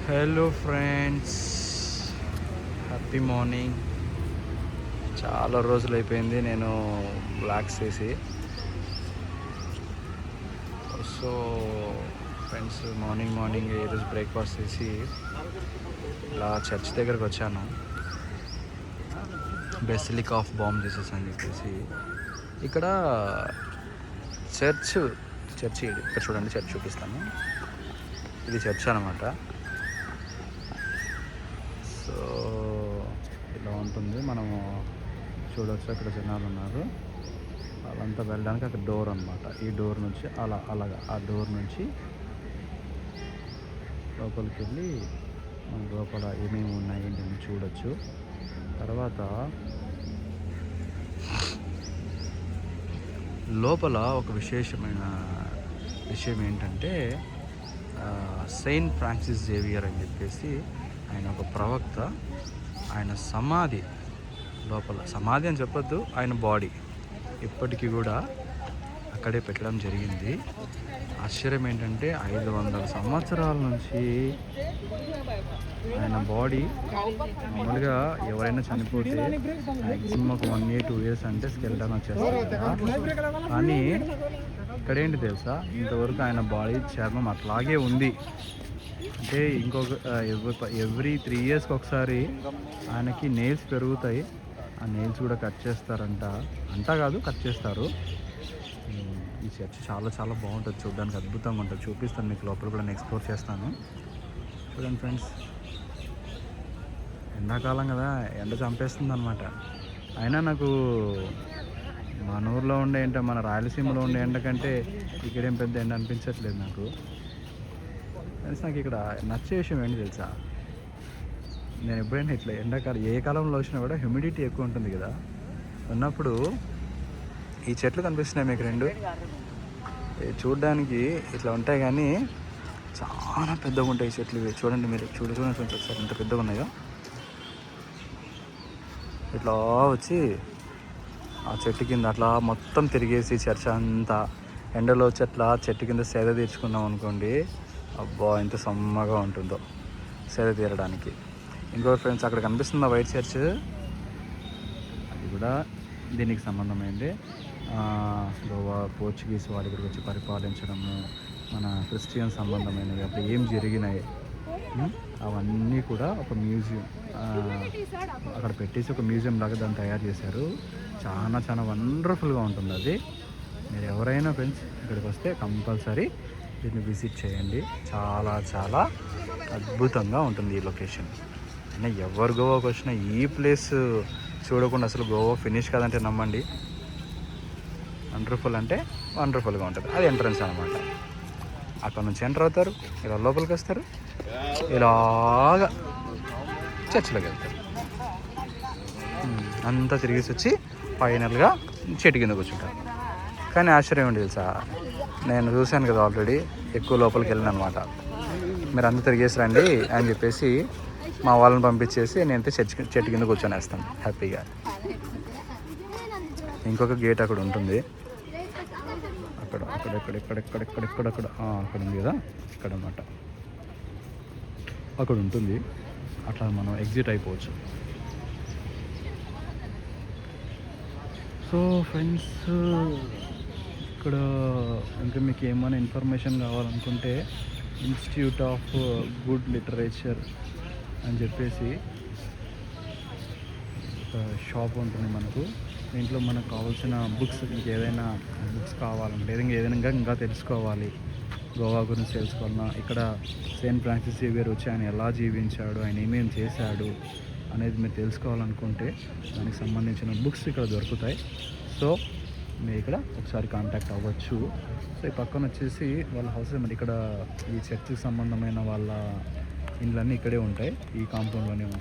Hello friends, happy morning. చాలా రోజులు అయిపోయింది నేను బ్లాగ్స్ చేసి. సో ఫ్రెండ్స్, మార్నింగ్ ఈరోజు బ్రేక్ఫాస్ట్ చేసి ఇలా చర్చ్ దగ్గరకు వచ్చాను. బెసిలికా ఆఫ్ బామ్ జీసస్ అని చెప్పేసి ఇక్కడ చర్చ్ ఇక్కడ చూడండి, చర్చ్ చూపిస్తాను. ఇది చర్చ్ అనమాట. సో ఇలా ఉంటుంది. మనము చూడవచ్చు, అక్కడ జనాలు ఉన్నారు. వాళ్ళంతా వెళ్ళడానికి అక్కడ డోర్ అనమాట. ఈ డోర్ నుంచి అలాగా ఆ డోర్ నుంచి లోపలికి వెళ్ళి లోపల ఏమేమి ఉన్నాయి ఏంటని చూడొచ్చు. తర్వాత లోపల ఒక విశేషమైన విషయం ఏంటంటే, సెయింట్ ఫ్రాన్సిస్ జేవియర్ అని చెప్పేసి ఆయన ఒక ప్రవక్త. ఆయన సమాధి లోపల, సమాధి అని చెప్పొద్దు, ఆయన బాడీ ఇప్పటికీ కూడా అక్కడే పెట్టడం జరిగింది. ఆశ్చర్యం ఏంటంటే 500 సంవత్సరాల నుంచి ఆయన బాడీ, మామూలుగా ఎవరైనా చనిపోతే మ్యాక్సిమం ఒక 1 year 2 years అంటే స్కెల్టన్ వచ్చేస్తారు కదా. కానీ ఇక్కడేంటి తెలుసా, ఇంతవరకు ఆయన బాడీ చర్మం అట్లాగే ఉంది. అంటే ఇంకొక ఎవ్రీ 3 yearsకి ఒకసారి ఆయనకి నెయిల్స్ పెరుగుతాయి. ఆ నెయిల్స్ కూడా కట్ చేస్తారంట. కట్ చేస్తారు. ఈ చర్చ్ చాలా చాలా బాగుంటుంది, చూడడానికి అద్భుతంగా ఉంటుంది. చూపిస్తాను మీకు, లోపల కూడా నేను ఎక్స్ప్లోర్ చేస్తాను. చూడండి ఫ్రెండ్స్, ఎండాకాలం కదా, ఎండ చంపేస్తుంది అనమాట. అయినా నాకు మన ఊర్లో ఉండే ఎండ, మన రాయలసీమలో ఉండే ఎండ కంటే ఇక్కడేం పెద్ద ఎండ అనిపించట్లేదు నాకు. ఫ్రెండ్స్, నాకు ఇక్కడ నచ్చే విషయం ఏంటి తెలుసా, నేను ఎప్పుడైనా ఇట్లా ఎండాకాలం ఏ కాలంలో వచ్చినా కూడా హ్యూమిడిటీ ఎక్కువ ఉంటుంది కదా, ఉన్నప్పుడు ఈ చెట్లు కనిపిస్తున్నాయి మీకు రెండు. చూడడానికి ఇట్లా ఉంటాయి కానీ చాలా పెద్దగా ఉంటాయి ఈ చెట్లు. చూడండి మీరు, చూడండి ఫ్రెండ్స్ ఒకసారి ఎంత పెద్దగా ఉన్నాయో. ఇట్లా వచ్చి ఆ చెట్టు కింద అట్లా మొత్తం తిరిగేసి చర్చ అంతా ఎండలో వచ్చి అట్లా చెట్టు కింద సేద తీర్చుకున్నాం అనుకోండి, అబ్బా ఎంత సమ్మగా ఉంటుందో సేద తీరడానికి. ఇంకో ఫ్రెండ్స్, అక్కడ కనిపిస్తున్న వైట్ చర్చ్, అది కూడా దీనికి సంబంధమైంది. గోవా పోర్చుగీస్ వారి ఇక్కడికి వచ్చి పరిపాలించడము, మన క్రిస్టియన్ సంబంధమైనవి అప్పుడు ఏం జరిగినాయి అవన్నీ కూడా ఒక మ్యూజియం అక్కడ పెట్టేసి ఒక మ్యూజియం లాగా దాన్ని తయారు చేశారు. చాలా చాలా వండర్ఫుల్గా ఉంటుంది అది. మీరు ఎవరైనా ఫ్రెండ్స్ ఇక్కడికి వస్తే కంపల్సరీ దీన్ని విజిట్ చేయండి. చాలా చాలా అద్భుతంగా ఉంటుంది ఈ లొకేషన్. అయినా ఎవరు గోవాకి వచ్చినా ఈ ప్లేస్ చూడకుండా అసలు గోవా ఫినిష్ కాదంటే నమ్మండి. వండర్ఫుల్ అంటే వండర్ఫుల్గా ఉంటుంది. అది ఎంట్రన్స్ అనమాట. అక్కడ నుంచి ఎంటర్ అవుతారు, ఇలా లోపలికి వస్తారు, ఇలాగా చర్చిలోకి వెళ్తారు. అంతా తిరిగేసి వచ్చి ఫైనల్గా చెట్టు కింద కూర్చుంటారు. కానీ ఆశ్చర్యం ఏంటి తెలుసా, నేను చూశాను కదా ఆల్రెడీ, ఎక్కువ లోపలికి వెళ్ళాను అనమాట. మీరు అంతా తిరిగేసి రండి అని చెప్పేసి మా వాళ్ళని పంపించేసి నేనైతే చెట్టు కింద కూర్చొనేస్తాను హ్యాపీగా. ఇంకొక గేట్ అక్కడ ఉంటుంది, అక్కడ ఉంది కదా, ఇక్కడ అన్నమాట. అక్కడ ఉంటుంది, అట్లా మనం ఎగ్జిట్ అయిపోవచ్చు. సో ఫ్రెండ్స్, ఇక్కడ ఇంకా మీకు ఏమైనా ఇన్ఫర్మేషన్ కావాలనుకుంటే ఇన్స్టిట్యూట్ ఆఫ్ గుడ్ లిటరేచర్ అని చెప్పేసి ఒక షాప్ ఉంటుంది మనకు. దీంట్లో మనకు కావాల్సిన బుక్స్, మీకు ఏదైనా బుక్స్ కావాలంటే, ఏదైనా ఇంకా తెలుసుకోవాలి, గోవా గురించి తెలుసుకోవాలన్నా, ఇక్కడ సెయింట్ ఫ్రాన్సిస్ జేవియర్ వచ్చి ఆయన ఎలా జీవించాడు, ఆయన ఏమేమి చేశాడు అనేది మీరు తెలుసుకోవాలనుకుంటే దానికి సంబంధించిన బుక్స్ ఇక్కడ దొరుకుతాయి. సో మీరు ఇక్కడ ఒకసారి కాంటాక్ట్ అవ్వచ్చు. సో ఈ పక్కన వచ్చేసి వాళ్ళ హౌస్, మరి ఇక్కడ ఈ చర్చికి సంబంధమైన వాళ్ళ ఇండ్లన్నీ ఇక్కడే ఉంటాయి, ఈ కాంపౌండ్లోనే ఉంటాయి.